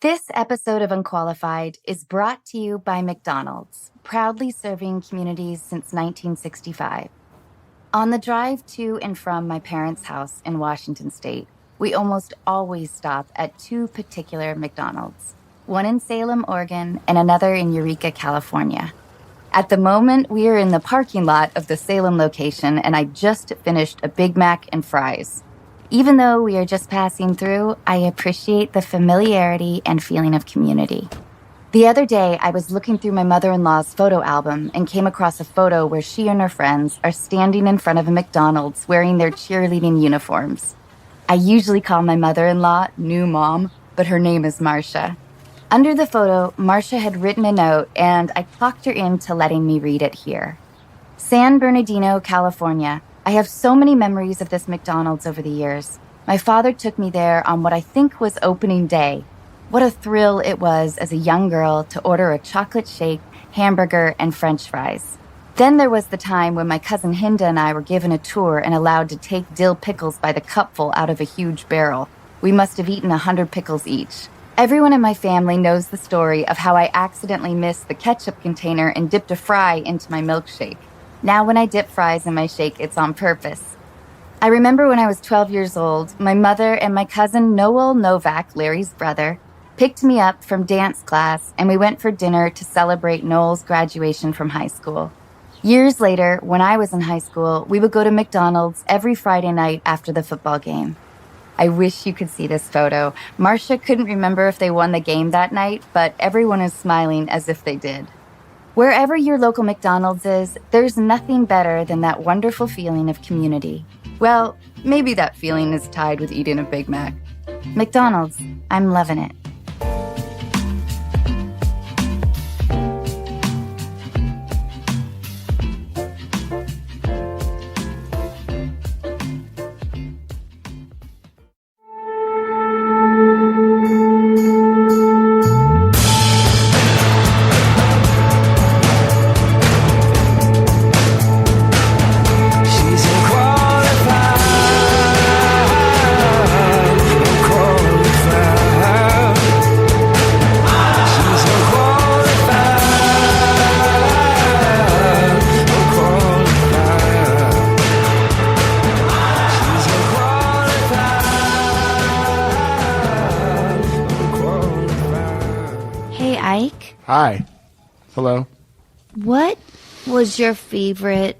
This episode of Unqualified is brought to you by McDonald's, proudly serving communities since 1965. On the drive to and from my parents' house in Washington State, we almost always stop at two particular McDonald's, one in Salem, Oregon, and another in Eureka, California. At the moment, we are in the parking lot of the Salem location, and I just finished a Big Mac and fries. Even though we are just passing through, I appreciate the familiarity and feeling of community. The other day, I was looking through my mother-in-law's photo album and came across a photo where she and her friends are standing in front of a McDonald's wearing their cheerleading uniforms. I usually call my mother-in-law New Mom, but her name is Marcia. Under the photo, Marcia had written a note, and I talked her into letting me read it here. San Bernardino, California. I have so many memories of this McDonald's over the years. My father took me there on what I think was opening day. What a thrill it was as a young girl to order a chocolate shake, hamburger, and French fries. Then there was the time when my cousin Hinda and I were given a tour and allowed to take dill pickles by the cupful out of a huge barrel. We must have eaten 100 pickles each. Everyone in my family knows the story of how I accidentally missed the ketchup container and dipped a fry into my milkshake. Now when I dip fries in my shake, it's on purpose. I remember when I was 12 years old, my mother and my cousin Noel Novak, Larry's brother, picked me up from dance class, and we went for dinner to celebrate Noel's graduation from high school. Years later, when I was in high school, we would go to McDonald's every Friday night after the football game. I wish you could see this photo. Marcia couldn't remember if they won the game that night, but everyone is smiling as if they did. Wherever your local McDonald's is, there's nothing better than that wonderful feeling of community. Well, maybe that feeling is tied with eating a Big Mac. McDonald's, I'm loving it. Ike? Hi. Hello. What was your favorite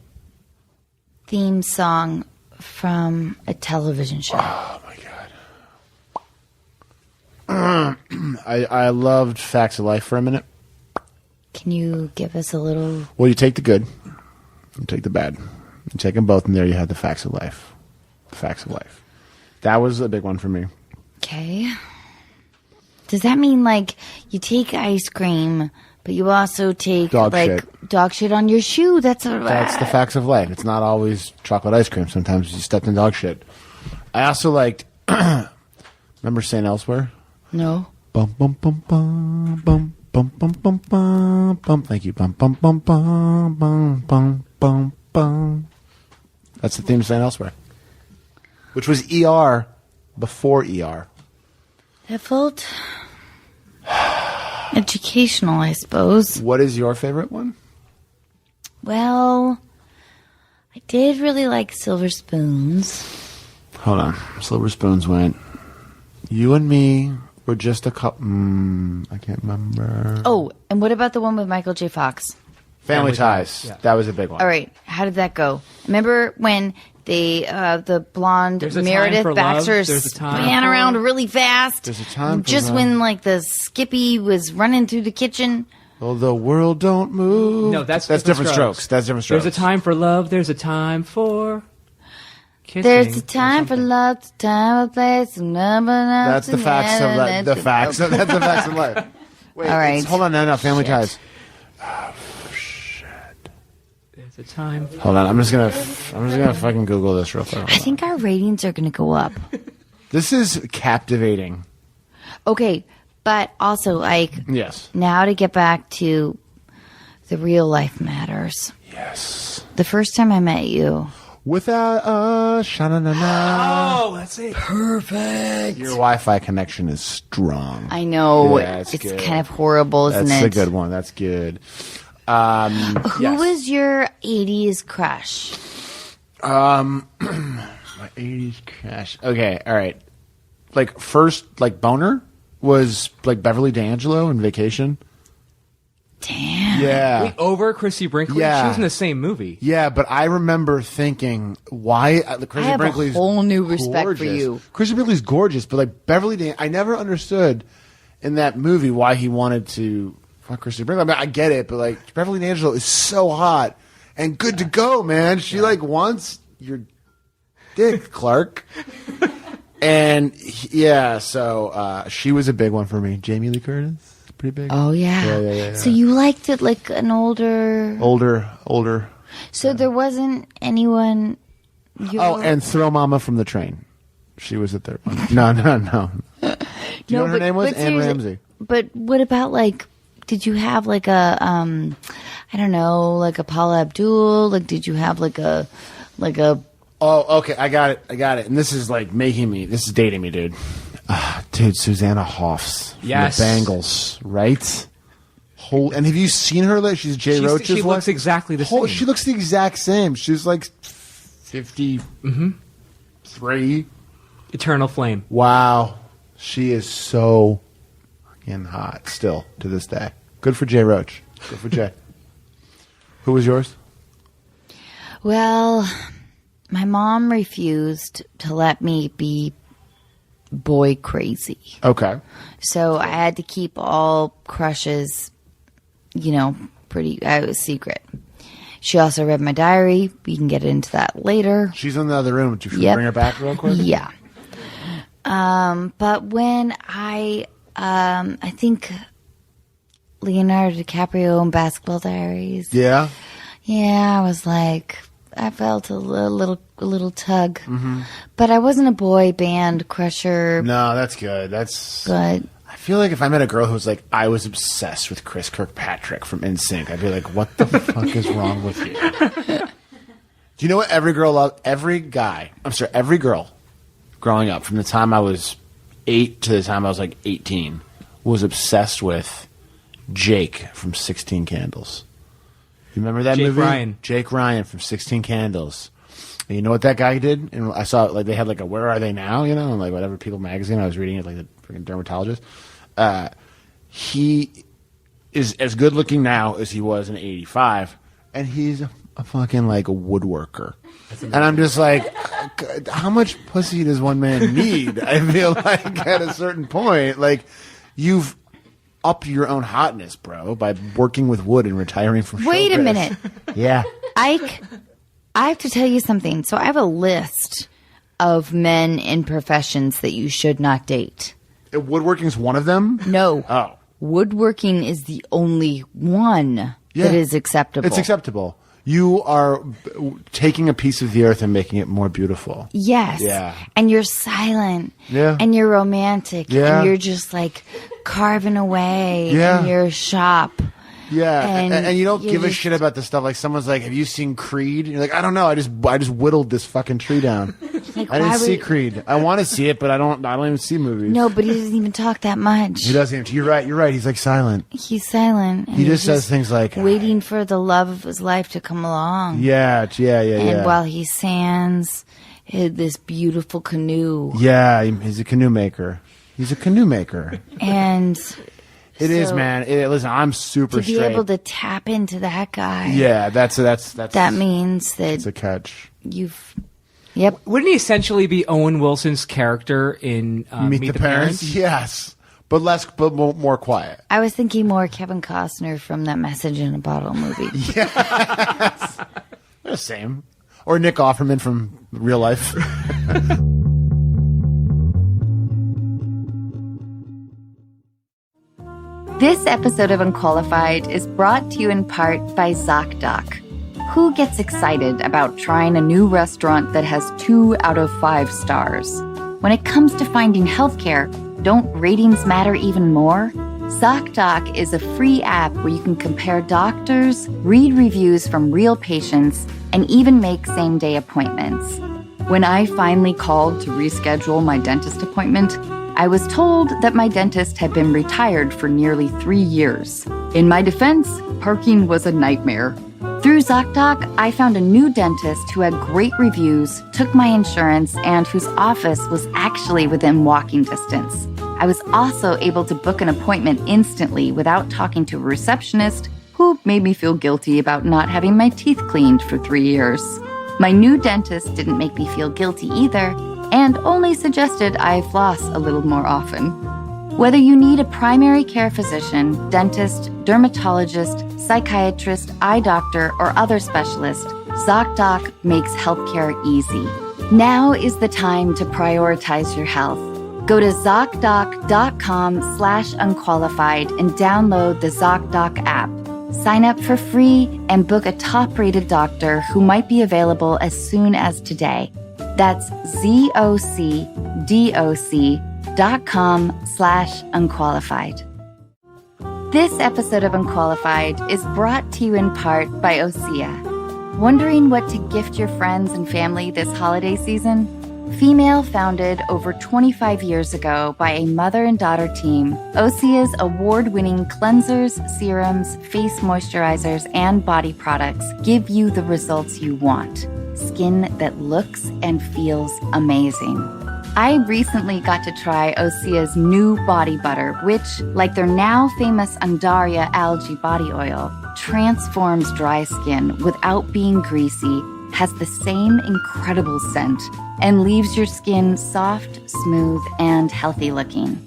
theme song from a television show? Oh, my God. I loved Facts of Life for a minute. Can you give us a little... Well, you take the good, you take the bad. You take them both, and there you have the Facts of Life. The Facts of Life. That was a big one for me. Okay. Does that mean, like, you take ice cream, but you also take, dog shit on your shoe? That's the Facts of Life. It's not always chocolate ice cream. Sometimes you stepped in dog shit. I also liked... Remember St. Elsewhere? No. Bum, bum, bum, bum, bum, bum, bum, bum, bum, bum. Thank you. Bum, bum, bum, bum, bum, bum, bum, bum. That's the theme of St. Elsewhere. Which was ER before ER. It felt educational, I suppose. What is your favorite one? Well, I did really like Silver Spoons. Hold on. Silver Spoons went. You and me were just a couple. I can't remember. Oh, and what about the one with Michael J. Fox? Family Ties. Yeah. That was a big one. All right. How did that go? Remember when the blonde Meredith Baxter ran around really fast? There's a time for just love. when like the Skippy was running through the kitchen. Well, the world don't move. No, that's different strokes. That's different strokes. There's a time for love. There's a time for kissing. There's a time for love, a time, a place, a number. That's the facts of life. The facts. That's the facts of life. Wait. All right. Hold on. No. Family Shit. Ties. There's a time. Hold on. I'm just gonna fucking Google this real quick. I think our ratings are going to go up. This is captivating. Okay, but also, like, Yes. now to get back to the real life matters. Yes. The first time I met you. Without a sha-na-na-na. Oh, that's it. Perfect. Your Wi-Fi connection is strong. I know. Yeah, it's good. kind of horrible, isn't That's it? a good one. That's good. Who was your 80s crush? My 80s crush. Okay, all right. Like, first, like, boner was, like, Beverly D'Angelo in Vacation. Damn. Yeah. Wait, over Chrissy Brinkley? Yeah. She was in the same movie. Yeah, but I remember thinking, why? Chrissy I have Brinkley's a whole new respect gorgeous. for you. Chrissy Brinkley's gorgeous, but, like, I never understood in that movie why he wanted to fuck Chrissy Brinkley. I mean, I get it, but, like, Beverly D'Angelo is so hot and good to go, man. She, like, wants your dick, Clark. And yeah, so she was a big one for me. Jamie Lee Curtis, pretty big. Oh, yeah. Yeah. So you liked it like an older... Older. So there wasn't anyone... And Throw Mama from the Train. She was the third one. No. Do you know what her name was? Anne Ramsey. But what about, like, did you have, like, a, I don't know, like a Paula Abdul? Like, did you have, like a... Oh, okay, I got it. And this is, like, this is dating me, dude. Dude, Susanna Hoffs. From Yes. The Bangles, right? And have you seen her? Like, she's Jay Roach's She wife? looks exactly the same. She looks the exact same. She's, like, 53. Eternal Flame. Wow. She is so fucking hot still to this day. Good for Jay Roach. Good for Jay. Who was yours? Well, my mom refused to let me be boy crazy. Okay. So I had to keep all crushes, pretty secret. She also read my diary. We can get into that later. She's in the other room. Do you Yep. bring her back real quick? Yeah. But when I think Leonardo DiCaprio in Basketball Diaries. Yeah. Yeah, I was like, I felt a little tug. Mm-hmm. But I wasn't a boy band crusher. No, that's good. But I feel like if I met a girl who's like, I was obsessed with Chris Kirkpatrick from NSYNC, I'd be like, what the fuck is wrong with you? Do you know what every girl loved? Every girl growing up from the time I was 8 to the time I was like 18 was obsessed with Jake from 16 Candles. You remember that movie? Ryan. Jake Ryan from 16 Candles. And you know what that guy did? And I saw like they had like a Where Are They Now? And like whatever People magazine. I was reading it like the freaking dermatologist. He is as good looking now as he was in '85, and he's a fucking like a woodworker. And I'm just like, how much pussy does one man need? I feel like at a certain point, like you've upped your own hotness, bro, by working with wood and retiring from wait a showbiz. minute. Yeah. Ike, I have to tell you something. So I have a list of men in professions that you should not date. Woodworking's one of them? No. Oh. Woodworking is the only one that is acceptable. It's acceptable. You are taking a piece of the earth and making it more beautiful. Yes. Yeah. And you're silent. Yeah. And you're romantic. Yeah. And you're just like carving away Yeah. in your shop. Yeah, and you don't you're give a just- shit about the stuff. Like someone's like, "Have you seen Creed?" And you're like, "I don't know. I just whittled this fucking tree down. Like, I didn't why see would- Creed. I want to see it, but I don't even see movies." No, but he doesn't even talk that much. He doesn't. You're right. He's like silent. He's silent. And He he's just says things like, waiting for the love of his life to come along. Yeah. And while he sands this beautiful canoe. Yeah, he's a canoe maker. And It is, so man. Listen, I'm super to be straight. able to tap into that guy. Yeah, that means that it's a catch. you've. Yep. Wouldn't he essentially be Owen Wilson's character in Meet the Parents? Yes, but more quiet. I was thinking more Kevin Costner from that Message in a Bottle movie. Yes. They're the same. Or Nick Offerman from Real Life. This episode of Unqualified is brought to you in part by ZocDoc. Who gets excited about trying a new restaurant that has 2 out of 5 stars? When it comes to finding healthcare, don't ratings matter even more? ZocDoc is a free app where you can compare doctors, read reviews from real patients, and even make same-day appointments. When I finally called to reschedule my dentist appointment, I was told that my dentist had been retired for nearly 3 years. In my defense, parking was a nightmare. Through ZocDoc, I found a new dentist who had great reviews, took my insurance, and whose office was actually within walking distance. I was also able to book an appointment instantly without talking to a receptionist who made me feel guilty about not having my teeth cleaned for 3 years. My new dentist didn't make me feel guilty either, and only suggested I floss a little more often. Whether you need a primary care physician, dentist, dermatologist, psychiatrist, eye doctor, or other specialist, ZocDoc makes healthcare easy. Now is the time to prioritize your health. Go to ZocDoc.com/unqualified and download the ZocDoc app. Sign up for free and book a top-rated doctor who might be available as soon as today. That's ZocDoc.com/unqualified. This episode of Unqualified is brought to you in part by Osea. Wondering what to gift your friends and family this holiday season? Female founded over 25 years ago by a mother and daughter team, Osea's award-winning cleansers, serums, face moisturizers, and body products give you the results you want. Skin that looks and feels amazing. I recently got to try Osea's new body butter, which, like their now famous Undaria algae body oil, transforms dry skin without being greasy, has the same incredible scent, and leaves your skin soft, smooth, and healthy looking.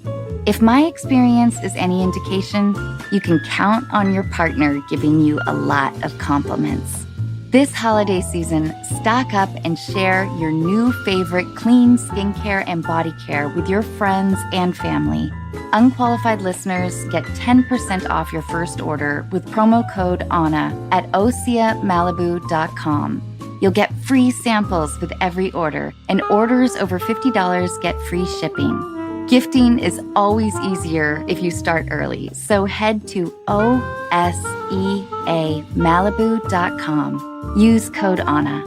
If my experience is any indication, you can count on your partner giving you a lot of compliments. This holiday season, stock up and share your new favorite clean skincare and body care with your friends and family. Unqualified listeners get 10% off your first order with promo code ANNA at OseaMalibu.com. You'll get free samples with every order, and orders over $50 get free shipping. Gifting is always easier if you start early, so head to OSEAMalibu.com. Use code ANNA.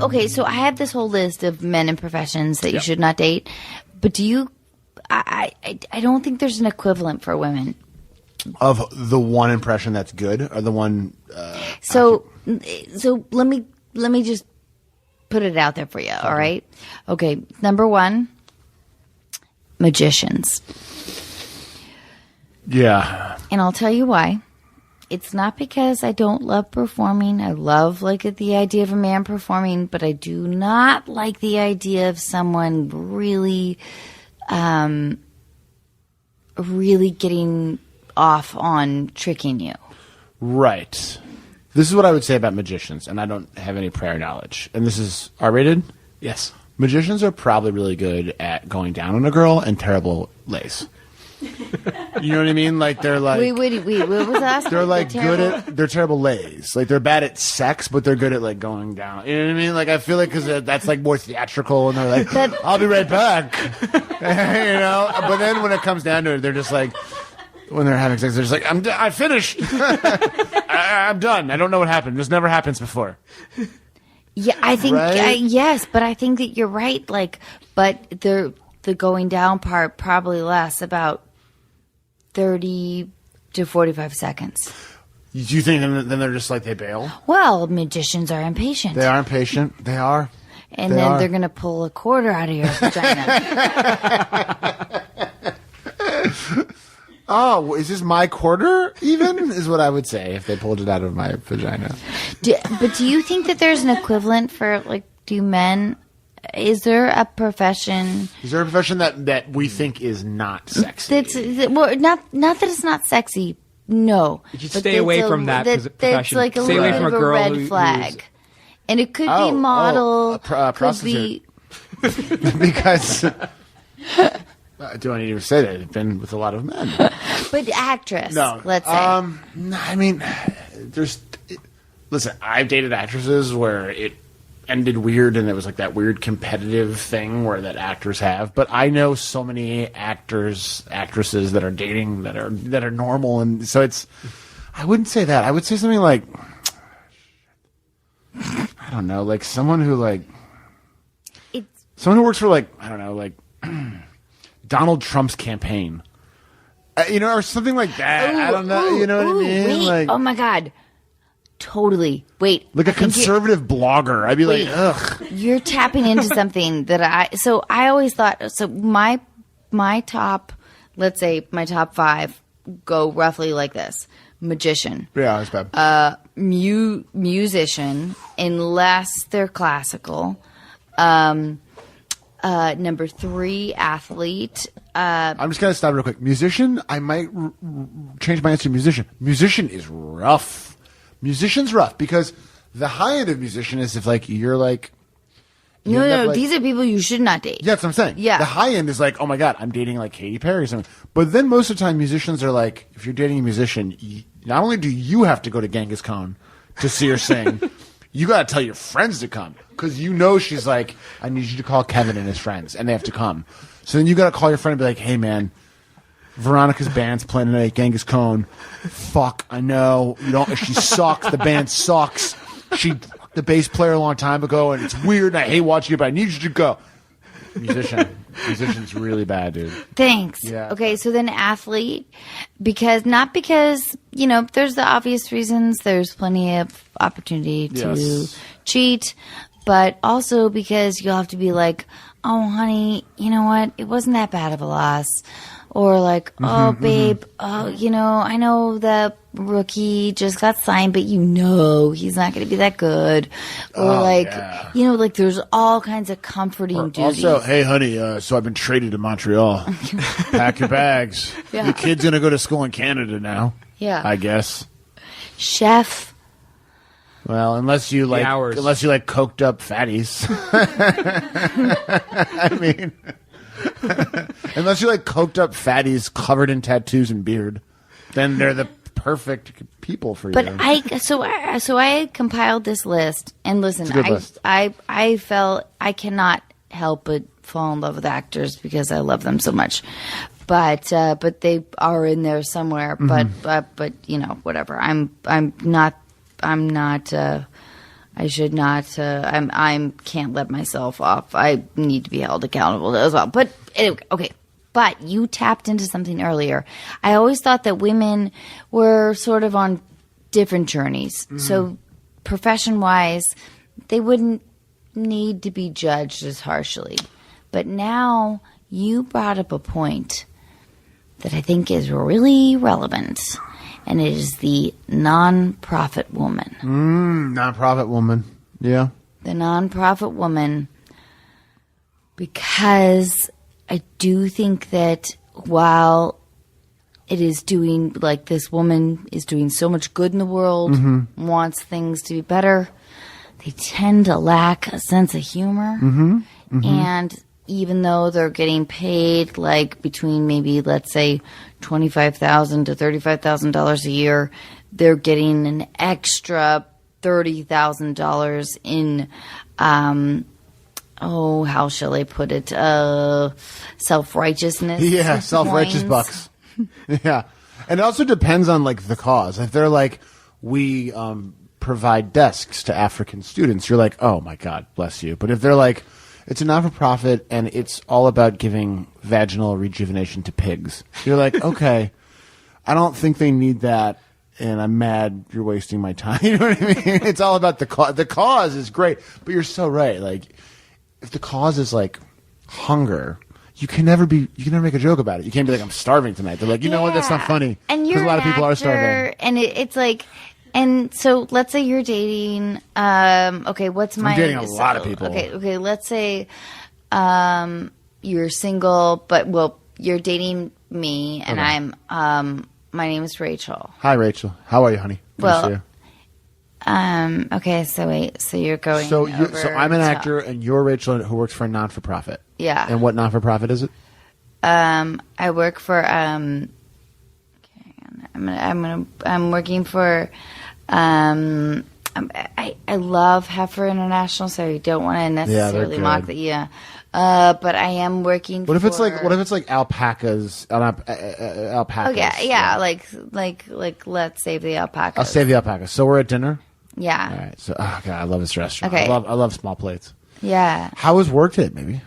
Okay, so I have this whole list of men and professions that you should not date, but do you? I don't think there's an equivalent for women. Of the one impression that's good, or the one. So let me just put it out there for you. All right. Okay. Number one, magicians. Yeah. And I'll tell you why. It's not because I don't love performing. I love the idea of a man performing, but I do not like the idea of someone really getting off on tricking you. Right. This is what I would say about magicians, and I don't have any prior knowledge. And this is R-rated? Yes. Magicians are probably really good at going down on a girl and terrible lays. You know what I mean? Like they're like wait. What was that? they're like they're terrible lays. Like they're bad at sex, but they're good at like going down. You know what I mean? Like I feel like because that's like more theatrical, and they're like, "I'll be right back," you know. But then when it comes down to it, they're just like, when they're having sex, they're just like, I finished. I'm done. I don't know what happened. This never happens before. Yeah, I think Right? yes, but I think that you're right. Like, but the going down part probably lasts about 30 to 45 seconds. Do you think then they're just like they bail? Well, magicians are impatient. They are impatient. They are. And then they're going to pull a quarter out of your vagina. Oh, is this my quarter even? Is what I would say if they pulled it out of my vagina. But do you think that there's an equivalent for, like, do men... Is there a profession... Is there a profession that we think is not sexy? Well, not that it's not sexy, no. You should stay away from that profession. That's like a Stay little away bit from of a a girl red flag. And it could be model, could prostitute. be... Because... do I need to say that? I've been with a lot of men. But actress, No. let's say. I mean, listen, I've dated actresses where ended weird, and it was like that weird competitive thing where that actors have. But I know so many actresses that are dating that are normal, and so it's. I wouldn't say that. I would say something like, I don't know, like someone who someone who works for like, I don't know, like Donald Trump's campaign, or something like that. I don't know. You know what I mean? Wait. Like, Oh my God. Totally. Wait. like a conservative blogger. I'd be like, ugh. You're tapping into something that I always thought, so my top, let's say my top 5 go roughly like this. Magician. Yeah, it's bad. Musician, unless they're classical. Number 3, athlete. I'm just going to stop real quick. Musician, I might change my answer to musician. Musician is rough. Musician's rough because the high end of musician is if like you're like No, these are people you should not date. Yeah, that's what I'm saying. Yeah. The high end is like, oh my God, I'm dating like Katy Perry or something. But then most of the time musicians are like, if you're dating a musician, not only do you have to go to Genghis Khan to see her sing, you got to tell your friends to come because she's like, I need you to call Kevin and his friends, and they have to come. So then you got to call your friend and be like, hey man, Veronica's band's playing tonight at Genghis Khan. Fuck, I know. She sucks. The band sucks. She fucked the bass player a long time ago, and it's weird, and I hate watching it, but I need you to go. Musician's really bad, dude. Thanks. Yeah. Okay, so then athlete, because there's the obvious reasons. There's plenty of opportunity to cheat, but also because you'll have to be like, oh, honey, you know what? It wasn't that bad of a loss. Or like, oh, babe, I know the rookie just got signed, but he's not going to be that good. Or there's all kinds of comforting duties. Also, hey, honey, so I've been traded to Montreal. Pack your bags. Yeah. Your kid's going to go to school in Canada now. Yeah. I guess. Chef. Well, unless you like coked up fatties. I mean... Unless you like coked up fatties covered in tattoos and beard, then they're the perfect people for you. But I compiled this list, and listen, I felt I cannot help but fall in love with actors because I love them so much. But they are in there somewhere. But whatever. I should not. I can't let myself off. I need to be held accountable as well. But anyway, okay. But you tapped into something earlier. I always thought that women were sort of on different journeys. So profession-wise, they wouldn't need to be judged as harshly. But now you brought up a point that I think is really relevant. And it is the nonprofit woman. Nonprofit woman. Yeah. The nonprofit woman. Because I do think that while it is doing, like this woman is doing so much good in the world, wants things to be better, they tend to lack a sense of humor. And even though they're getting paid like between maybe, let's say, $25,000 to $35,000 a year, they're getting an extra $30,000 in, how shall I put it? Self-righteousness. Yeah, self-righteous bucks. Yeah. And it also depends on like the cause. If they're like, we provide desks to African students, you're like, oh my God, bless you. But if they're like, it's a not-for-profit, and it's all about giving vaginal rejuvenation to pigs. You're like, okay, I don't think they need that, and I'm mad you're wasting my time. You know what I mean? It's all about the cause. The cause is great, but you're so right. Like, if the cause is like hunger, you can never make a joke about it. You can't be like, I'm starving tonight. They're like, you know what? That's not funny. And you're a lot of people are starving. And it's like. And so let's say you're dating, what's my... I'm dating a lot of people. Okay, let's say you're single, but, you're dating me, and I'm, my name is Rachel. Hi, Rachel. How are you, honey? Good to see you. Okay, so wait, so you're going So I'm an actor, and you're Rachel who works for a non-for-profit. Yeah. And what non-for-profit is it? I work for, I'm working for, I love Heifer International, so I don't want to necessarily mock that. Yeah, but I am working. What if it's like alpacas? Alpacas. Oh yeah. Like let's save the alpacas. I'll save the alpacas. So we're at dinner. Yeah. All right. So God, I love this restaurant. Okay. I love small plates. Yeah. How was work today, maybe?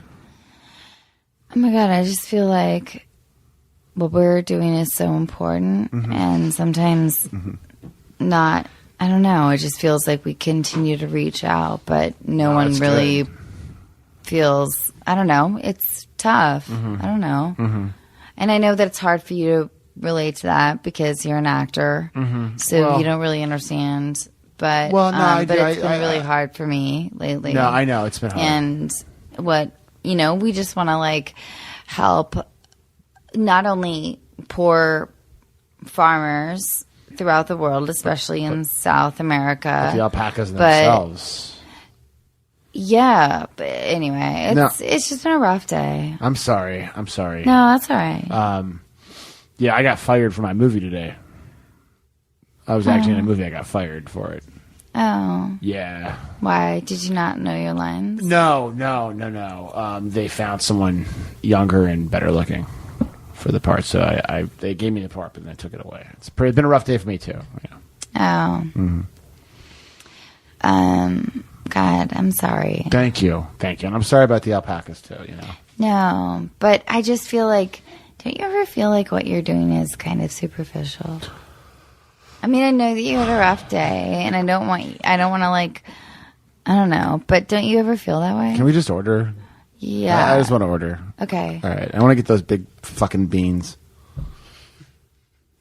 Oh my God, I just feel like what we're doing is so important, and sometimes not. I don't know. It just feels like we continue to reach out, but no one really feels. I don't know. It's tough. I don't know. And I know that it's hard for you to relate to that because you're an actor, so you don't really understand. But it's been really hard for me lately. No, I know it's been hard. And we just want to like help not only poor farmers throughout the world, especially in South America. But the alpacas themselves. Yeah, but anyway, it's just been a rough day. I'm sorry. No, that's all right. Yeah, I got fired for my movie today. I was acting in a movie. I got fired for it. Oh. Yeah. Why? Did you not know your lines? No. They found someone younger and better looking for the part, so they gave me the part, but then took it away. It's been a rough day for me too. Yeah. Oh. God, I'm sorry. Thank you, and I'm sorry about the alpacas too. No, but I just feel like, don't you ever feel like what you're doing is kind of superficial? I mean, I know that you had a rough day, and I don't want to like, I don't know, but don't you ever feel that way? Can we just order? Yeah. I just want to order. Okay. All right. I want to get those big fucking beans.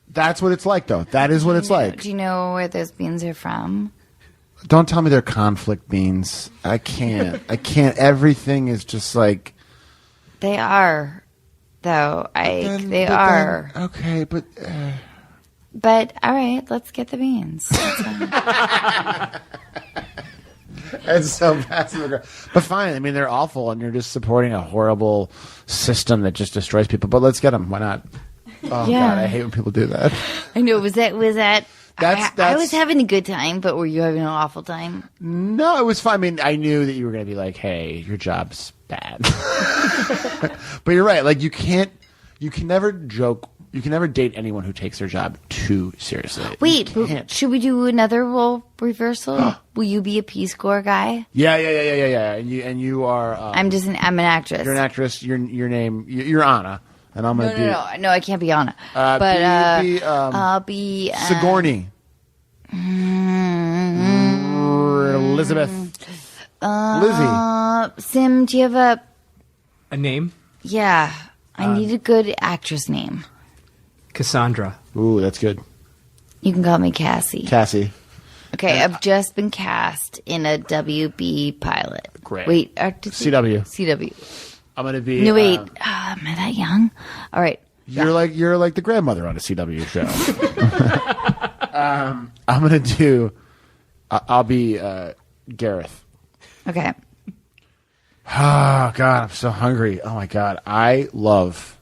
That's what it's like, though. That is what it's like. Do you know where those beans are from? Don't tell me they're conflict beans. I can't. Everything is just like. They are, though. They are. Okay, but. But, all right, let's get the beans. It's so passive aggressive. But fine. I mean, they're awful, and you're just supporting a horrible system that just destroys people. But let's get them. Why not? Oh, yeah. God, I hate when people do that. I know. Was that? That's, I was having a good time, but were you having an awful time? No, it was fine. I mean, I knew that you were going to be like, hey, your job's bad. But you're right. Like, you can never joke. You can never date anyone who takes their job too seriously. Wait, should we do another role reversal? Will you be a Peace Corps guy? Yeah. And you are. I'm an actress. You're an actress. Your name. You're Anna, and I'm gonna be. No, I can't be Anna. I'll be Sigourney. Elizabeth. Lizzie. Sim, do you have A name? Yeah, I need a good actress name. Cassandra. Ooh, that's good. You can call me Cassie. Okay, I've just been cast in a WB pilot. Great. Wait, CW. I'm gonna be. No, wait. Am I that young? All right. You're like the grandmother on a CW show. I'm gonna do. I'll be Gareth. Okay. Oh God, I'm so hungry. Oh my God, I love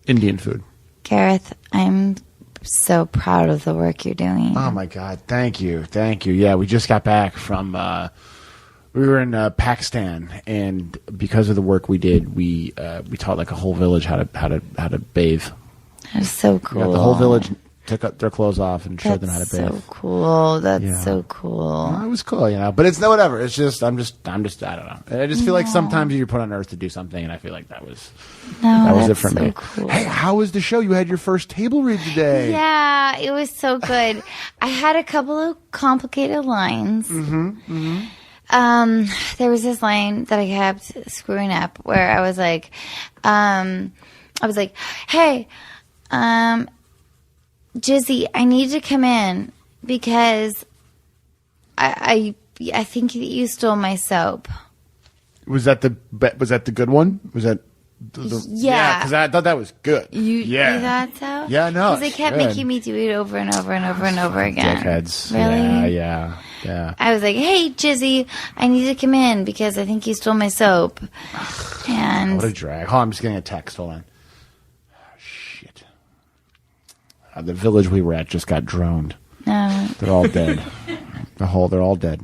Indian food. Gareth, I'm so proud of the work you're doing. Oh my God, thank you. Yeah, we just got back from. We were in Pakistan, and because of the work we did, we taught like a whole village how to bathe. That's so cool. The whole village took their clothes off and showed them how to bathe. That's so cool. That's so cool. Well, it was cool, but it's no whatever. It's just I'm just I don't know. I just feel like sometimes you're put on earth to do something, and I feel like that was it for me. Cool. Hey, how was the show? You had your first table read today. Yeah, it was so good. I had a couple of complicated lines. There was this line that I kept screwing up where I was like, hey, Jizzy, I need to come in because I think that you stole my soap. Was that the good one? Was that? Yeah, because I thought that was good. You thought so? Yeah, no. Because they kept making me do it over and over and over and over again. Dickheads. Really? Yeah. I was like, hey, Jizzy, I need to come in because I think you stole my soap. And what a drag. Hold on, I'm just getting a text. Hold on. Oh, shit. The village we were at just got droned. No. They're all dead. They're all dead.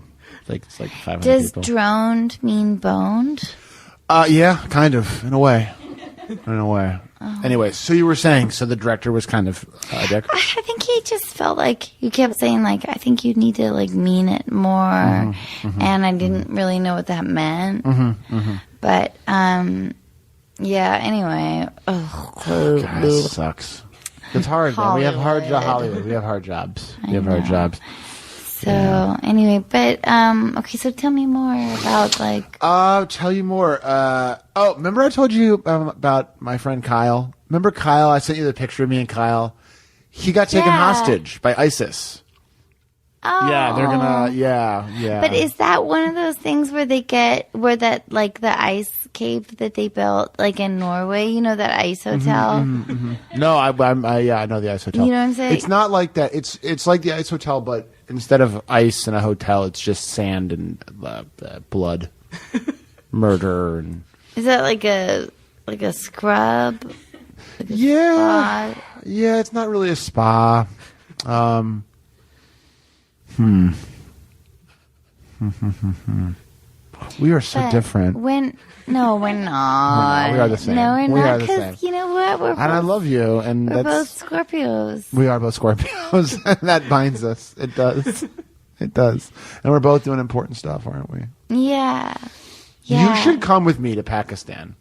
It's like 500 Does people. droned mean boned? Yeah, kind of, in a way. Anyway, so you were saying, so the director was kind of a dick? I think he just felt like you kept saying, like, I think you need to, like, mean it more. And I didn't really know what that meant. But, yeah, anyway. God, it sucks. It's hard, man. We have hard jobs. Hollywood. We have hard jobs. So, anyway, but, okay, so tell me more about, like... Tell you more. Remember I told you about my friend Kyle? Remember Kyle? I sent you the picture of me and Kyle. He got taken hostage by ISIS. Oh. Yeah, they're gonna, yeah. But is that one of those things where that, like, the ice cave that they built, like, in Norway, you know, that ice hotel? No, I know the ice hotel. You know what I'm saying? It's not like that. It's like the ice hotel, but instead of ice in a hotel, it's just sand and blood, murder, and is that like a scrub? Like a yeah, spa? yeah. It's not really a spa. We are so different. No, we're not. We are the same. No, we're We not. are the Because same. you know what? And I love you, and we're that's both Scorpios. we are both Scorpios, and that binds us. It does. It does. And we're both doing important stuff, aren't we? Yeah. You should come with me to Pakistan.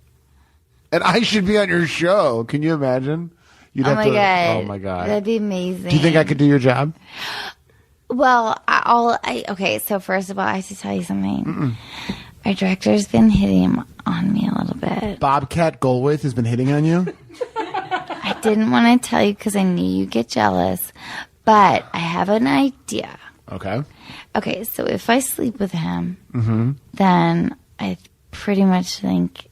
And I should be on your show. Can you imagine? You'd Oh have my to, god. Oh my god. That'd be amazing. Do you think I could do your job? Well, okay, so first of all, I have to tell you something. Our director's been hitting on me a little bit. Bobcat Goldthwait has been hitting on you? I didn't want to tell you because I knew you'd get jealous, but I have an idea. Okay. Okay, so if I sleep with him, then I pretty much think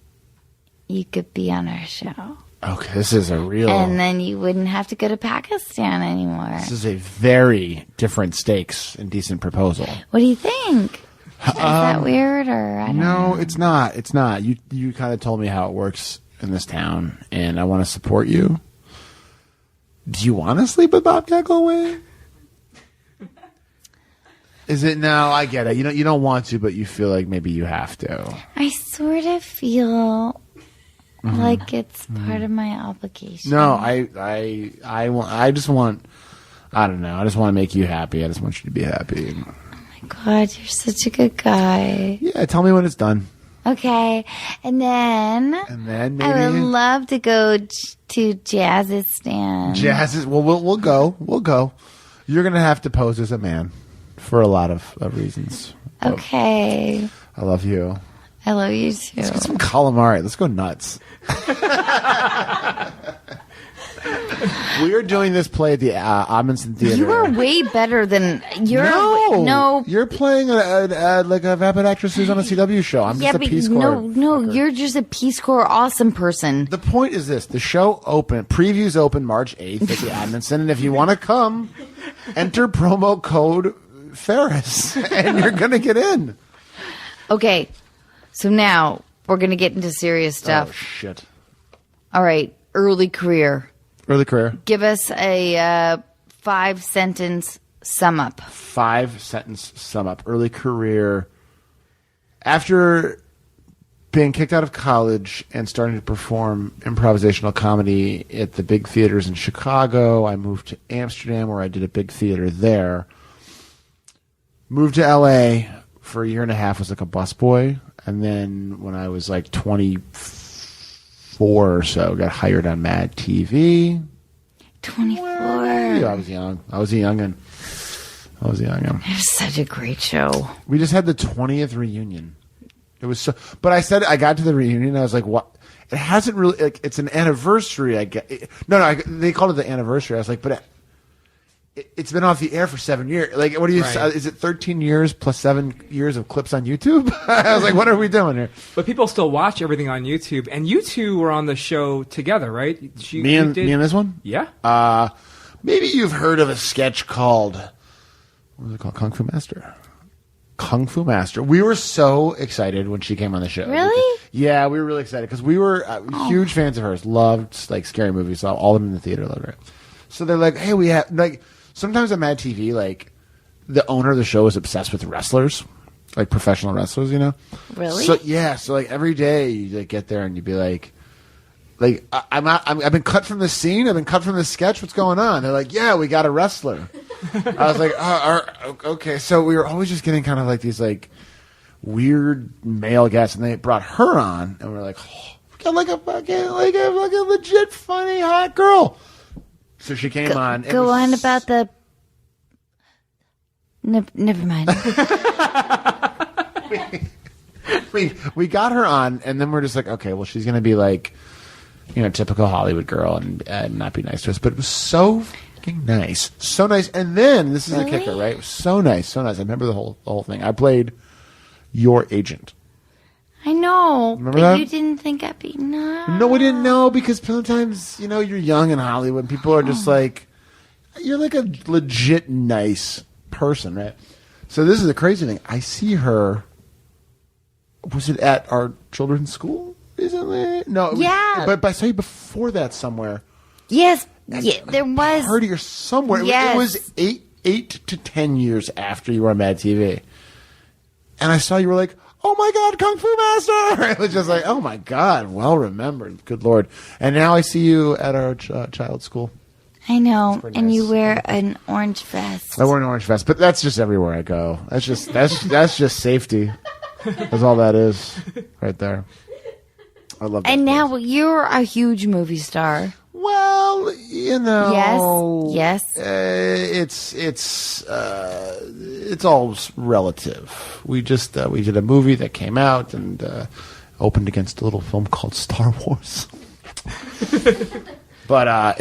you could be on our show. Okay, this is a real... And then you wouldn't have to go to Pakistan anymore. This is a very different stakes and decent proposal. What do you think? Is that weird or I don't know? No, it's not. It's not. You kind of told me how it works in this town, and I want to support you. Do you want to sleep with Bobcat Goldthwait? Is it? No, I get it. You don't want to, but you feel like maybe you have to. I sort of feel like it's part of my obligation. No, I just want. I don't know. I just want to make you happy. I just want you to be happy. Oh my God, you're such a good guy. Yeah, tell me when it's done. Okay, and then maybe I would love to go to Jazzistan. Jazz. Well, we'll go. We'll go. You're gonna have to pose as a man for a lot of reasons. Okay. I love you. I love you too. Let's get some calamari. Let's go nuts. We are doing this play at the Amundsen Theater. You are way better than you're. No, you're playing like a vapid actress who's on a CW show. I'm just a Peace Corps. No, you're just a Peace Corps awesome person. The point is this: the show previews open March 8th at the Amundsen, and if you want to come, enter promo code Faris, and you're gonna get in. Okay, so now we're gonna get into serious stuff. Oh shit! All right, early career. Early career. Give us a 5-sentence sum up. 5-sentence sum up. Early career. After being kicked out of college and starting to perform improvisational comedy at the big theaters in Chicago, I moved to Amsterdam where I did a big theater there. Moved to LA for a year and a half, was like a busboy. And then when I was like 24 or so, got hired on Mad TV. 24. Yeah, I was young. I was a youngin'. It was such a great show. We just had the 20th reunion. It was so, but I got to the reunion and I was like, what? It hasn't really, like, it's an anniversary, I get. No, they called it the anniversary. I was like, but it's been off the air for 7 years. Like, what do you, is it 13 years plus 7 years of clips on YouTube? I was like, what are we doing here? But people still watch everything on YouTube. And you two were on the show together, right? Me and this one? Yeah. Maybe you've heard of a sketch called, what was it called? Kung Fu Master. Kung Fu Master. We were so excited when she came on the show. Really? Yeah, we were really excited because we were huge fans of hers. Loved like scary movies. Saw all of them in the theater. Loved her. So they're like, hey, we have like. sometimes on Mad TV, like the owner of the show is obsessed with wrestlers, like professional wrestlers, you know? Really? So yeah, so like every day you like get there and you'd be like I've been cut from the scene. I've been cut from the sketch. What's going on? They're like, yeah, we got a wrestler. I was like, okay. So we were always just getting kind of like these like weird male guests, and they brought her on, and we were like, oh, we got like a fucking like a legit funny hot girl. So she came on. Go on about the. Never mind. we got her on, and then we're just like, okay, well, she's gonna be like, you know, typical Hollywood girl and not be nice to us. But it was so fucking nice. So nice. And then, this is the kicker, right? It was so nice, so nice. I remember the whole thing. I played your agent. I know. Remember but that? You didn't think I'd be... No, we didn't know, because sometimes, you know, you're young in Hollywood. And people are just like, you're like a legit nice person, right? So this is the crazy thing. I see her... Was it at our children's school recently? No. Yeah. But I saw you before that somewhere. Yes. Yeah, there was. Party or somewhere. Yes. It was 8 to 10 years after you were on Mad TV. And I saw you were like, oh my God, Kung Fu Master. It was just like, oh my God, well remembered. Good Lord. And now I see you at our child's school. I know. pretty And nice. you wear an orange vest. I wore an orange vest, but that's just everywhere I go. That's just safety. That's all that is right there. I love that. And place. now you're a huge movie star. Well, you know. Yes. It's all relative. We did a movie that came out and opened against a little film called Star Wars. But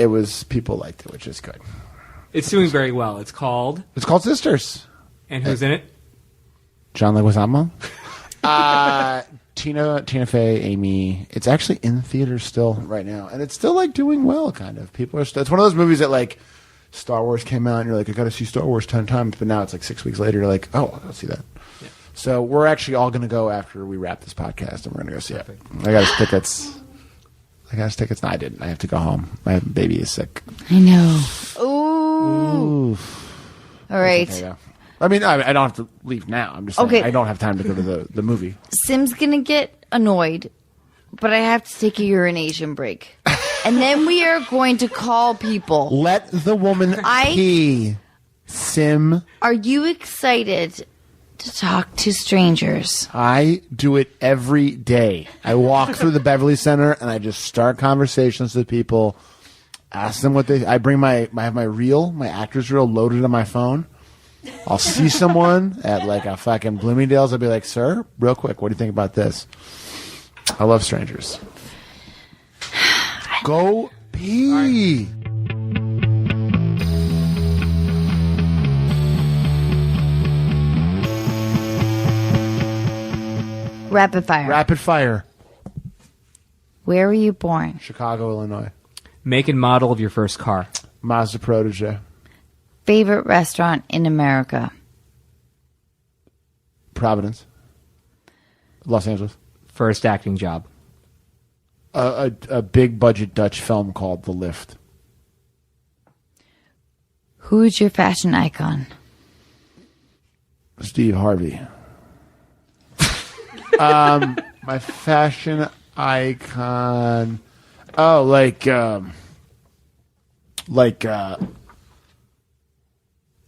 people liked it, which is good. It's doing very well. It's called Sisters. And who's in it? John Leguizamo. Tina Fey, Amy. It's actually in theaters still right now, and it's still like doing well. Kind of people are. It's one of those movies that like Star Wars came out, and you're like, I got to see Star Wars 10 times, but now it's like 6 weeks later. You're like, oh, I'll see that. Yeah. So we're actually all going to go after we wrap this podcast, and we're going to go see it. I got his tickets. No, I didn't. I have to go home. My baby is sick. I know. Ooh. All right. Okay, yeah. I mean, I don't have to leave now. I'm just saying Okay. I don't have time to go to the movie. Sim's gonna get annoyed, but I have to take a urination break. And then we are going to call people. Let the woman pee. Sim. Are you excited to talk to strangers? I do it every day. I walk through the Beverly Center and I just start conversations with people. Ask them what I bring I have my actor's reel loaded on my phone. I'll see someone at like a fucking Bloomingdale's. I'll be like, sir, real quick, what do you think about this? I love strangers. Go pee. Rapid fire. Rapid fire. Where were you born? Chicago, Illinois. Make and model of your first car. Mazda Protege. Favorite restaurant in America? Providence. Los Angeles. First acting job. A big budget Dutch film called The Lift. Who's your fashion icon? Steve Harvey. My fashion icon. Oh, like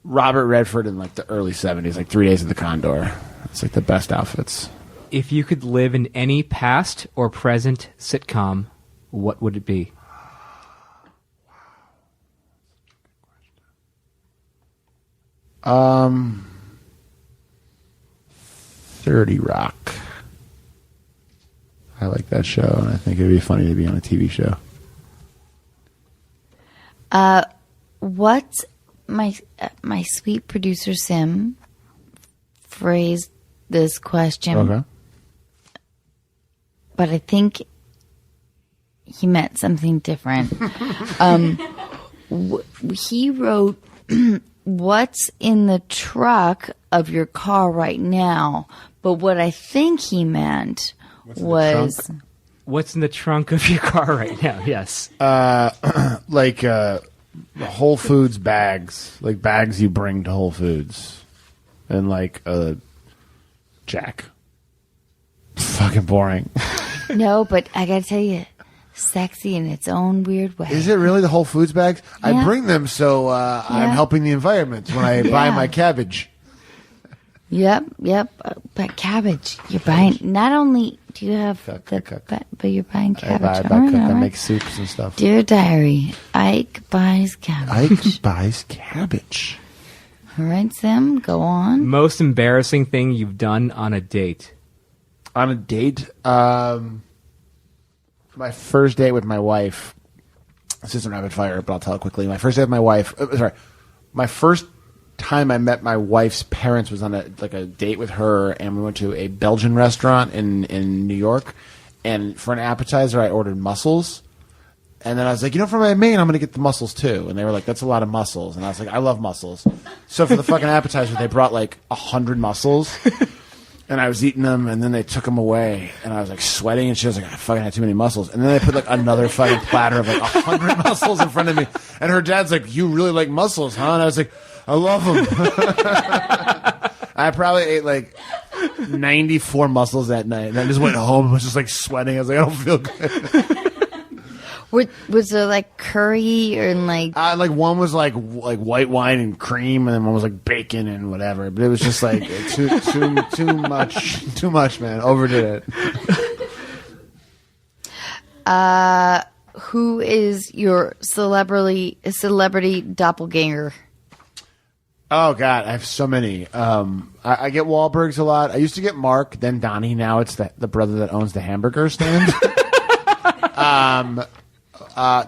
Robert Redford in like the early 70s, like 3 Days of the Condor. It's like the best outfits. If you could live in any past or present sitcom, what would it be? 30 Rock. I like that show, and I think it'd be funny to be on a TV show. What my sweet producer Sim phrased this question, Okay. but I think he meant something different. He wrote, "What's in the truck of your car right now?" But what I think he meant was, What's in the trunk of your car right now? Yes. Like Whole Foods bags, like bags you bring to Whole Foods, and like a Jack. Fucking boring. No, but I gotta tell you, sexy in its own weird way. Is it really the Whole Foods bags? Yeah. I bring them so I'm helping the environment when I buy my cabbage. Yep. But cabbage, you're buying. Not only do you have but you're buying cabbage. I make soups and stuff. Dear diary, Ike buys cabbage. Ike buys cabbage. All right, Sam, go on. Most embarrassing thing you've done on a date? On a date, my first date with my wife. This isn't rapid fire, but I'll tell it quickly. My first date with my wife. My first time I met my wife's parents was on a date with her, and we went to a Belgian restaurant in New York. And for an appetizer, I ordered mussels. And then I was like, for my main, I'm going to get the mussels too. And they were like, that's a lot of mussels. And I was like, I love mussels. So for the fucking appetizer, they brought like 100 mussels. And I was eating them, and then they took them away. And I was like sweating, and she was like, I fucking had too many mussels. And then they put like another fucking platter of like 100 mussels in front of me. And her dad's like, you really like mussels, huh? And I was like, I love them. I probably ate like 94 mussels that night. And I just went home and was just like sweating. I was like, I don't feel good. Was there like curry or like one was like white wine and cream, and then one was like bacon and whatever. But it was just like too much, man. Overdid it. Who is your celebrity doppelganger? Oh God, I have so many. I get Wahlbergs a lot. I used to get Mark, then Donnie. Now it's the brother that owns the hamburger stand.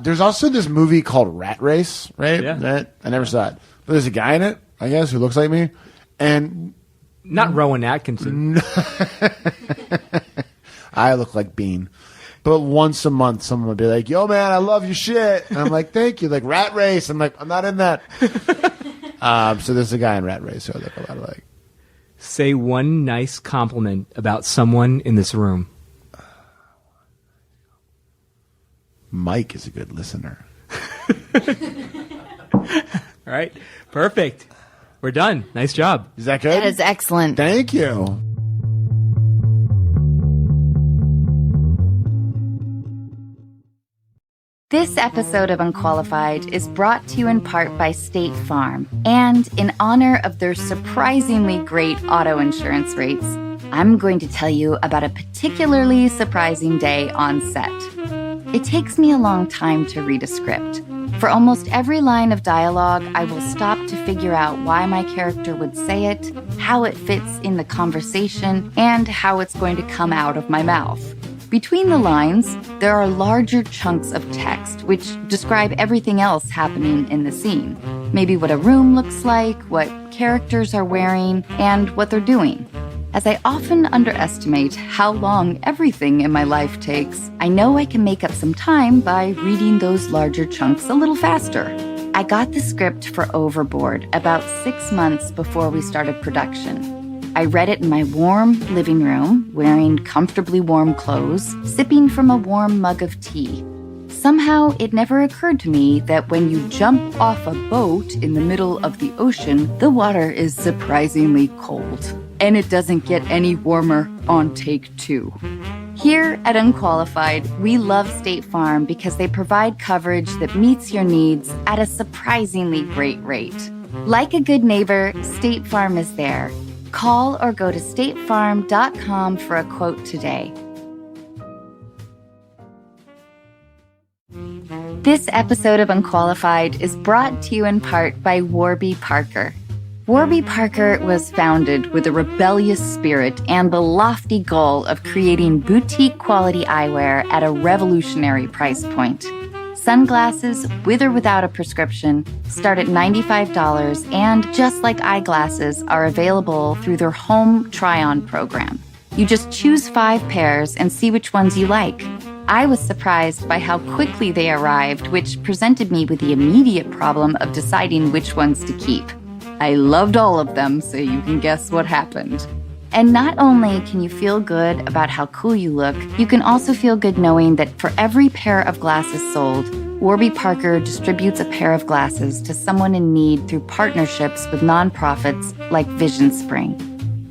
There's also this movie called Rat Race, right? Yeah. I never saw it. But there's a guy in it, I guess, who looks like me. And not Rowan Atkinson. I look like Bean. But once a month, someone would be like, yo, man, I love your shit. And I'm like, thank you. Like, Rat Race. I'm like, I'm not in that. So there's a guy in Rat Race who I look a lot like. Say one nice compliment about someone in this room. Mike is a good listener. All right. Perfect. We're done. Nice job. Is that good? That is excellent. Thank you. This episode of Unqualified is brought to you in part by State Farm. And in honor of their surprisingly great auto insurance rates, I'm going to tell you about a particularly surprising day on set. It takes me a long time to read a script. For almost every line of dialogue, I will stop to figure out why my character would say it, how it fits in the conversation, and how it's going to come out of my mouth. Between the lines, there are larger chunks of text which describe everything else happening in the scene. Maybe what a room looks like, what characters are wearing, and what they're doing. As I often underestimate how long everything in my life takes, I know I can make up some time by reading those larger chunks a little faster. I got the script for Overboard about 6 months before we started production. I read it in my warm living room, wearing comfortably warm clothes, sipping from a warm mug of tea. Somehow, it never occurred to me that when you jump off a boat in the middle of the ocean, the water is surprisingly cold. And it doesn't get any warmer on take 2. Here at Unqualified, we love State Farm because they provide coverage that meets your needs at a surprisingly great rate. Like a good neighbor, State Farm is there. Call or go to statefarm.com for a quote today. This episode of Unqualified is brought to you in part by Warby Parker. Warby Parker was founded with a rebellious spirit and the lofty goal of creating boutique-quality eyewear at a revolutionary price point. Sunglasses, with or without a prescription, start at $95 and, just like eyeglasses, are available through their home try-on program. You just choose 5 pairs and see which ones you like. I was surprised by how quickly they arrived, which presented me with the immediate problem of deciding which ones to keep. I loved all of them, so you can guess what happened. And not only can you feel good about how cool you look, you can also feel good knowing that for every pair of glasses sold, Warby Parker distributes a pair of glasses to someone in need through partnerships with nonprofits like Vision Spring.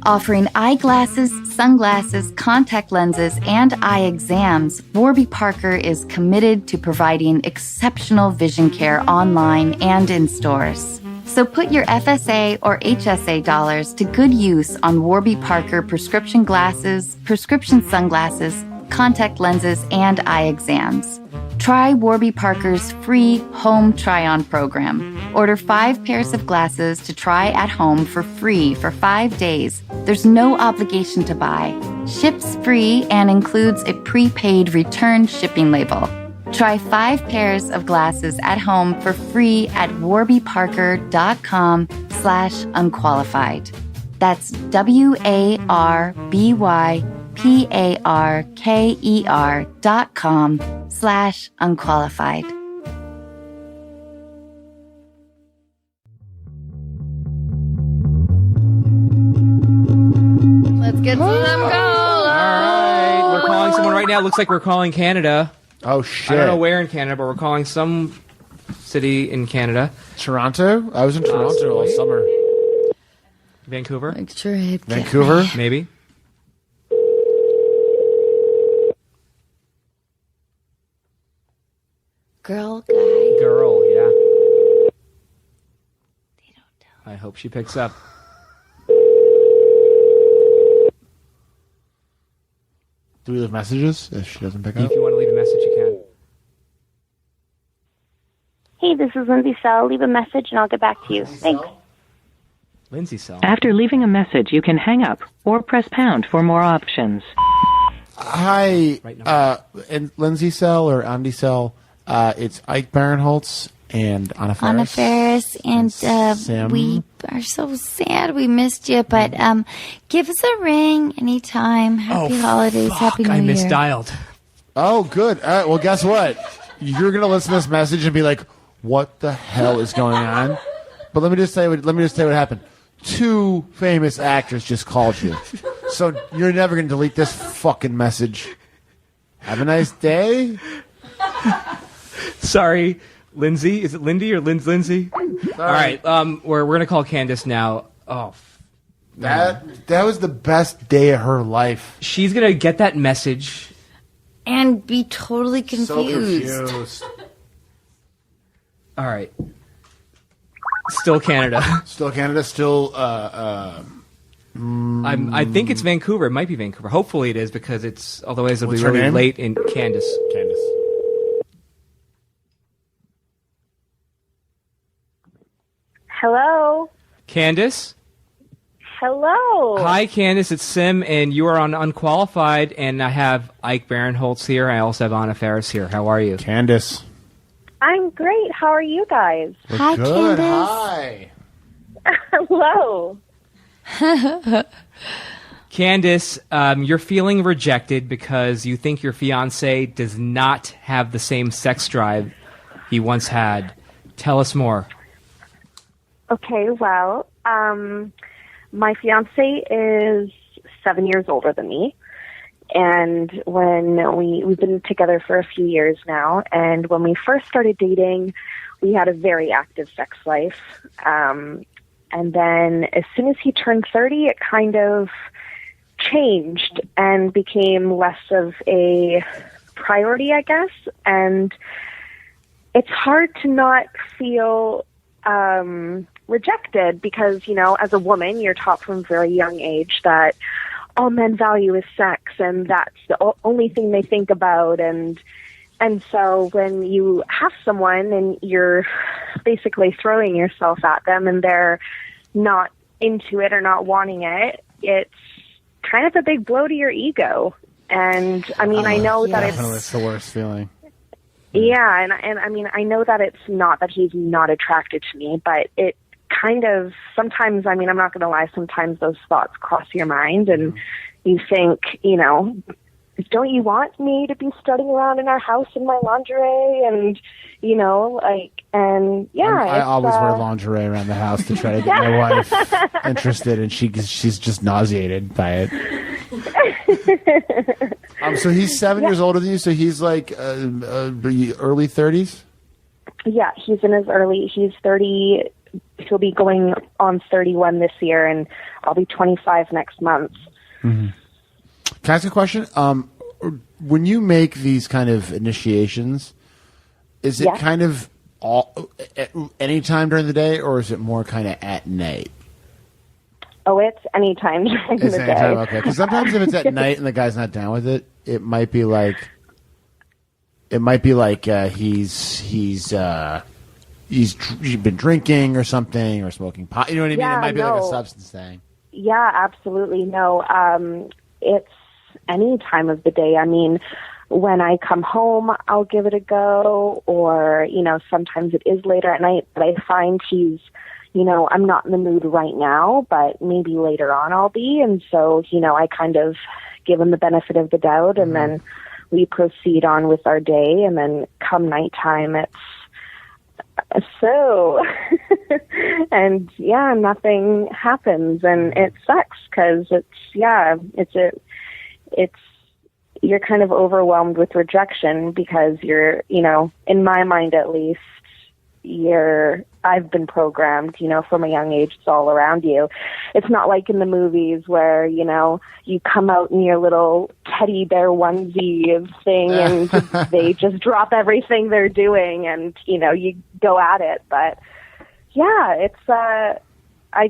Offering eyeglasses, sunglasses, contact lenses, and eye exams, Warby Parker is committed to providing exceptional vision care online and in stores. So put your FSA or HSA dollars to good use on Warby Parker prescription glasses, prescription sunglasses, contact lenses, and eye exams. Try Warby Parker's free home try-on program. Order 5 pairs of glasses to try at home for free for 5 days. There's no obligation to buy. Ships free and includes a prepaid return shipping label. Try 5 pairs of glasses at home for free at warbyparker.com/unqualified. That's WARBYPARKER.com/unqualified. Let's get some gold. All right. We're calling someone right now. Looks like we're calling Canada. Oh, shit. I don't know where in Canada, but we're calling some city in Canada. Toronto? I was in Toronto all summer. Vancouver? Like trip. Vancouver? Maybe. Girl, guy. Girl, yeah. I hope she picks up. Do we leave messages if she doesn't pick If up? you want to leave a message, you can. Hey, this is Lindsay Sell. Leave a message and I'll get back to you. Thanks. Lindsay Cell. After leaving a message, you can hang up or press pound for more options. Hi, Right number. and Lindsay Cell or Andy Cell. It's Ike Barinholtz and Anna Faris. Anna Faris, and Sam. we are so sad we missed you, but give us a ring anytime. Happy holidays, Happy New I Year. misdialed. Oh, good. All right, well, guess what? You're gonna listen to this message and be like, "What the hell is going on?" But let me just say what happened. 2 famous actors just called you, so you're never gonna delete this fucking message. Have a nice day. Sorry, Lindsay. Is it Lindy or Lindsay? All right, we're gonna call Candace now. Oh, That was the best day of her life. she's gonna get that message. And be totally confused. So confused. All right. Still Canada. Still Canada. Still. I think it's Vancouver. It might be Vancouver. Hopefully it is because it's otherwise it'll What's be her really name? late in Candace. Candace. Hello? Candace? Hello? Hi, Candace. It's Sim, and you are on Unqualified, and I have Ike Barinholtz here. I also have Anna Faris here. How are you? Candace. I'm great. How are you guys? Hi, Good. Candace. Hi. Hello. Candace, you're feeling rejected because you think your fiance does not have the same sex drive he once had. Tell us more. Okay, well, my fiance is 7 years older than me. And when we've been together for a few years now, and when we first started dating, we had a very active sex life. And then as soon as he turned 30, it kind of changed and became less of a priority, I guess. And it's hard to not feel rejected because, you know, as a woman, you're taught from a very young age that all men value is sex, and that's the only thing they think about. And so when you have someone and you're basically throwing yourself at them and they're not into it or not wanting it, it's kind of a big blow to your ego. And I mean, I know that It's the worst feeling. yeah, and I mean, I know that it's not that he's not attracted to me, but it kind of sometimes, I mean, I'm not going to lie, sometimes those thoughts cross your mind and you think, you know, don't you want me to be strutting around in our house in my lingerie? And, you know, like, and yeah. I always wear lingerie around the house to try to get my wife interested, and she's just nauseated by it. So he's 7 years older than you, so he's like early 30s? Yeah, he's 30. He'll be going on 31 this year, and I'll be 25 next month. Mm-hmm. Can I ask a question? When you make these kind of initiations, is it kind of any time during the day, or is it more kind of at night? Oh, it's any time during the day. Okay. Because sometimes if it's at night and the guy's not down with it, it might be like he's been drinking or something, or smoking pot. You know what I mean? It might be like a substance thing. Yeah, absolutely. No, it's any time of the day. I mean, when I come home, I'll give it a go, or, sometimes it is later at night, but I find he's, I'm not in the mood right now, but maybe later on I'll be. And so, I kind of give him the benefit of the doubt, and then we proceed on with our day. And then come nighttime, it's so, and nothing happens, and it sucks because you're kind of overwhelmed with rejection because you're, in my mind at least, I've been programmed, from a young age. It's all around you. It's not like in the movies where, you come out in your little teddy bear onesie thing and they just drop everything they're doing and, you go at it. But yeah, it's, I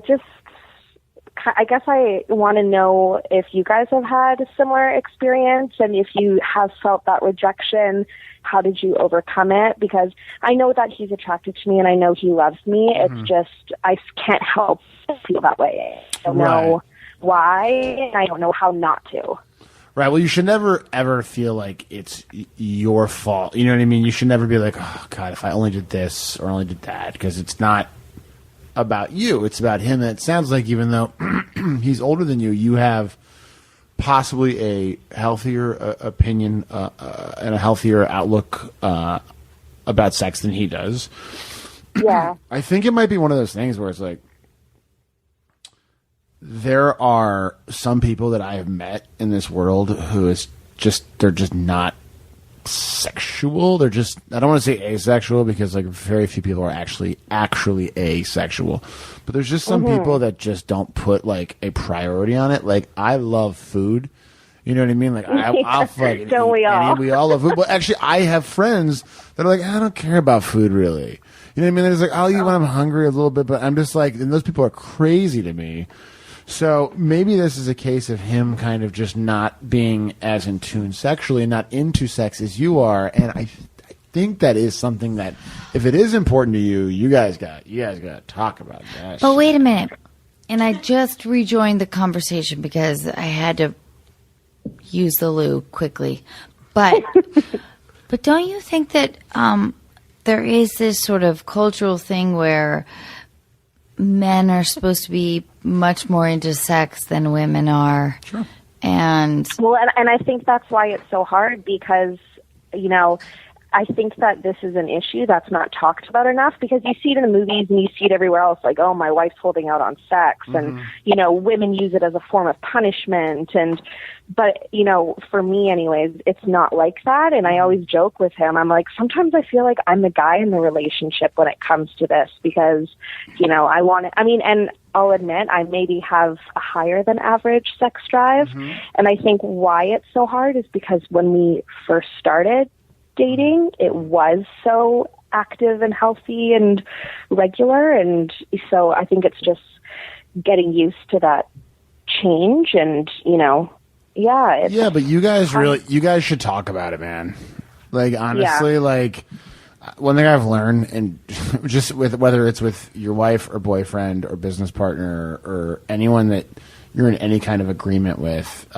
guess I want to know if you guys have had a similar experience, and if you have felt that rejection, how did you overcome it? Because I know that he's attracted to me and I know he loves me. It's just, I can't help but feel that way. I don't know why, and I don't know how not to. Right. Well, you should never, ever feel like it's your fault. You know what I mean? You should never be like, oh, God, if I only did this or only did that, because it's not about you. It's about him. And it sounds like even though he's older than you, you have possibly a healthier opinion and a healthier outlook about sex than he does. Yeah. I think it might be one of those things where it's like, there are some people that I have met in this world who is just, they're just not sexual. They're just, I don't want to say asexual because like very few people are actually asexual, but there's just some people that just don't put like a priority on it. Like, I love food, you know what I mean? Like, I'll fucking don't we all? We all love food. Well, actually, I have friends that are like, I don't care about food really, you know what I mean? There's like, I'll eat when I'm hungry a little bit, but I'm just like, and those people are crazy to me. So maybe this is a case of him kind of just not being as in tune sexually, not into sex as you are. And I think that is something that, if it is important to you, you guys got to talk about that. But wait a minute. And I just rejoined the conversation because I had to use the loo quickly. But but don't you think that there is this sort of cultural thing where men are supposed to be much more into sex than women are? Sure. And I think that's why it's so hard, because, I think that this is an issue that's not talked about enough, because you see it in the movies and you see it everywhere else, like, oh, my wife's holding out on sex, and, women use it as a form of punishment. But, for me anyways, it's not like that. And I always joke with him. I'm like, sometimes I feel like I'm the guy in the relationship when it comes to this, because, I want to, and I'll admit I maybe have a higher than average sex drive. And I think why it's so hard is because when we first started dating, it was so active and healthy and regular. And so I think it's just getting used to that change. And, yeah, but you guys should talk about it, man. Like, honestly, like, one thing I've learned, and just with whether it's with your wife or boyfriend or business partner or anyone that you're in any kind of agreement with,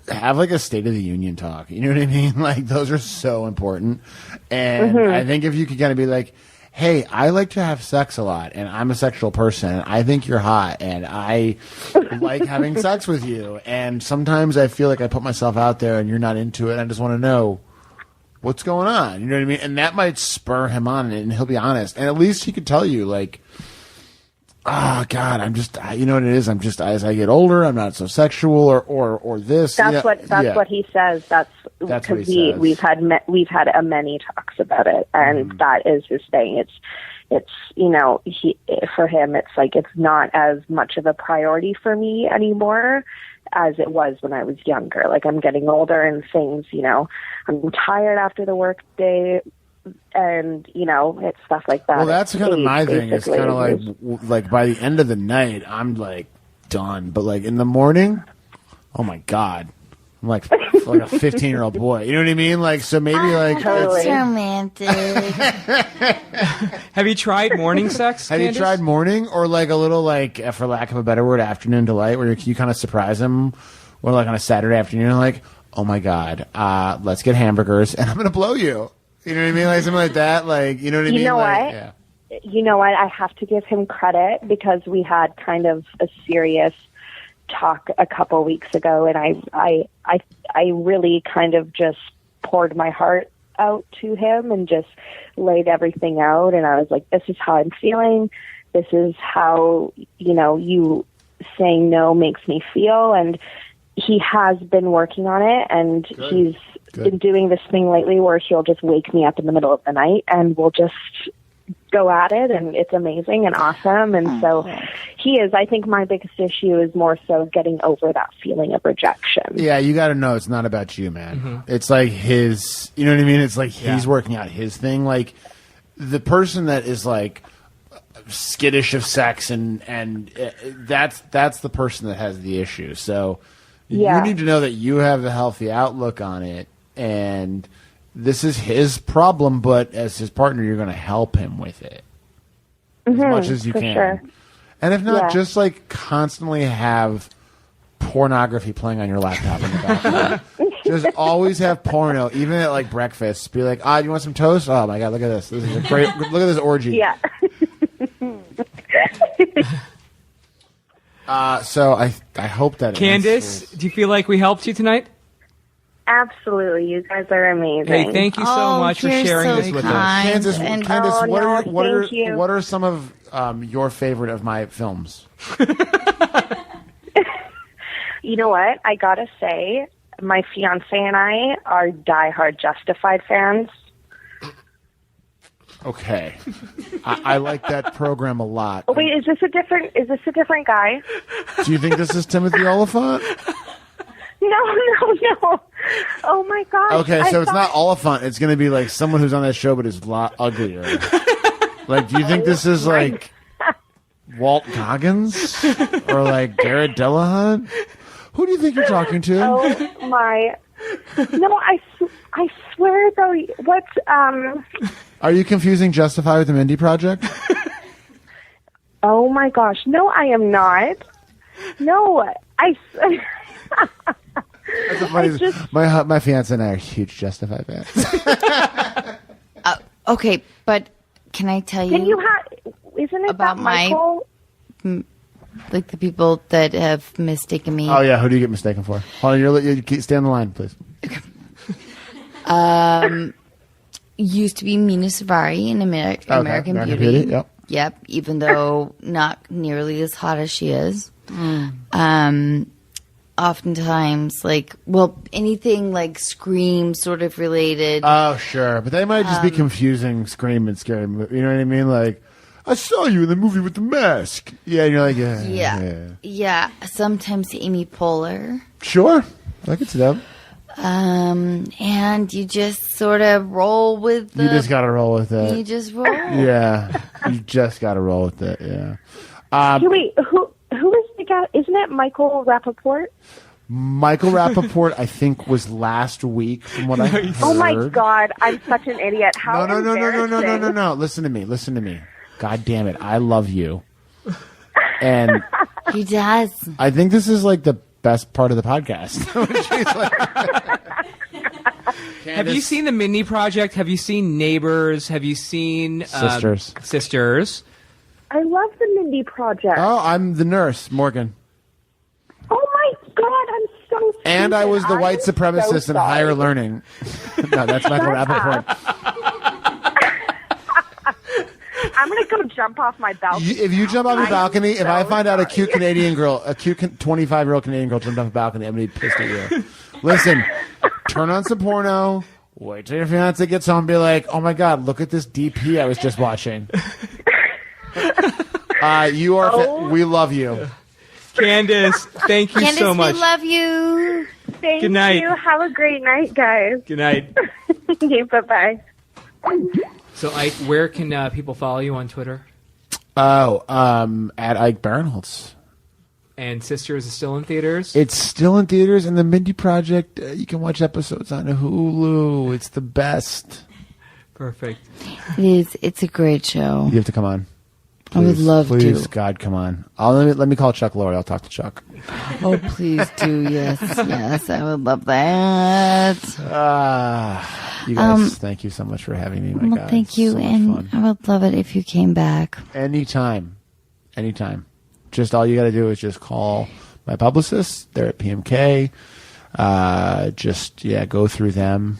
have like a State of the Union talk. You know what I mean? Like, those are so important. And I think if you could kind of be like, hey, I like to have sex a lot, and I'm a sexual person, and I think you're hot, and I like having sex with you, and sometimes I feel like I put myself out there and you're not into it, and I just want to know what's going on. You know what I mean? And that might spur him on, and he'll be honest. And at least he could tell you, like, oh God, I'm just, you know what it is? I'm just, as I get older, I'm not so sexual or this. That's what he says. That's what because he says. we've had many talks about it, and that is his thing. It's for him, it's like it's not as much of a priority for me anymore as it was when I was younger. Like, I'm getting older and things, I'm tired after the work day, and it's stuff like that. Well, that's kind of my thing. It's basically. kind of like by the end of the night, I'm like done. But like in the morning, oh my God, I'm like a 15-year-old boy. You know what I mean? Like, so maybe like Totally. It's romantic. Have you tried morning sex? Have you tried morning or like a little like, for lack of a better word, afternoon delight, where you kind of surprise him, or like on a Saturday afternoon, like, oh my God, let's get hamburgers and I'm gonna blow you. You know what I mean? Like something like that. Like, you know what I mean? You know like, what? Yeah. You know what? I have to give him credit because we had kind of a serious talk a couple weeks ago, and I really kind of just poured my heart out to him and just laid everything out. And I was like, this is how I'm feeling. This is how, you saying no makes me feel. And he has been working on it, and he's been doing this thing lately where he'll just wake me up in the middle of the night and we'll just go at it, and it's amazing and awesome. And so he is, I think my biggest issue is more so getting over that feeling of rejection. Yeah, you got to know it's not about you, man. It's like his, you know what I mean? It's like he's working out his thing. Like the person that is like skittish of sex and that's the person that has the issue. So you need to know that you have a healthy outlook on it, and this is his problem, but as his partner, you're going to help him with it as much as you can. Sure. And if not, just like constantly have pornography playing on your laptop in the background. Just always have porno, even at like breakfast. Be like, you want some toast? Oh my God, look at this. This is a great, look at this orgy. Yeah. So I hope that Candace, do you feel like we helped you tonight? Absolutely. You guys are amazing. Hey, thank you so much for you're sharing so this with us. kind. Candace, And- what are some of your favorite of my films? You know what? I got to say, my fiance and I are diehard Justified fans. Okay, I like that program a lot. Oh, wait, is this a different guy? Do you think this is Timothy Oliphant? No. Oh my gosh. Okay, so it's not Oliphant. It's going to be like someone who's on that show, but is a lot uglier. Like, do you think this is like Walt Goggins or like Garrett Dillahunt? Who do you think you're talking to? Oh my. No, I swear though. What's Are you confusing Justify with the Mindy Project? Oh my gosh. No, I am not. No, That's the funniest. My fiance and I are huge Justify fans. Okay, but can I tell you? Can you isn't it about that Michael? like the people that have mistaken me? Oh yeah, who do you get mistaken for? Hold on, you stay on the line, please. Used to be Mina Savari in American Beauty. Yep. Yep, even though not nearly as hot as she is. Oftentimes, anything like Scream sort of related. Oh, sure. But they might just be confusing Scream and Scary Movie. You know what I mean? Like, I saw you in the movie with the mask. Yeah, and you're like, Yeah. Sometimes Amy Poehler. Sure. I can see that. And you just sort of roll with You just got to roll with it. You just roll. Yeah. You just got to roll with it, yeah. Wait, who is the guy? Isn't it Michael Rappaport? Michael Rappaport, I think, was last week from what I heard. Oh my God, I'm such an idiot. How No. embarrassing. Listen to me. God damn it. I love you. And He does. I think this is like the best part of the podcast. Have you seen the Mindy Project? Have you seen Neighbors? Have you seen Sisters? I love the Mindy Project. Oh, I'm the nurse, Morgan. Oh my God, I'm so stupid. And I was the white supremacist in higher learning. No, that's Michael Rappaport. I'm gonna go jump off my balcony. If you jump off your balcony, if I find out a cute sorry. Canadian girl, a cute 25-year-old Canadian girl jumped off a balcony, I'm gonna be pissed at you. Listen, turn on some porno. Wait till your fiance gets home and be like, oh my God, look at this DP I was just watching. You are, we love you. Candace, thank you so much. we love you. Thank Good night. you. Have a great night, guys. Good night. Okay, bye-bye. So, Ike, where can people follow you on Twitter? Oh, at Ike Barinholtz. And Sisters is still in theaters? It's still in theaters, and the Mindy Project, you can watch episodes on Hulu. It's the best. Perfect. It is. It's a great show. You have to come on. I would love to. Please, God, come on. Let me call Chuck Lorre. I'll talk to Chuck. Oh, please do. Yes, yes, I would love that. You guys, thank you so much for having me. My God, thank you, so much and fun. I would love it if you came back. Anytime. Just all you got to do is just call my publicist. They're at PMK. Go through them.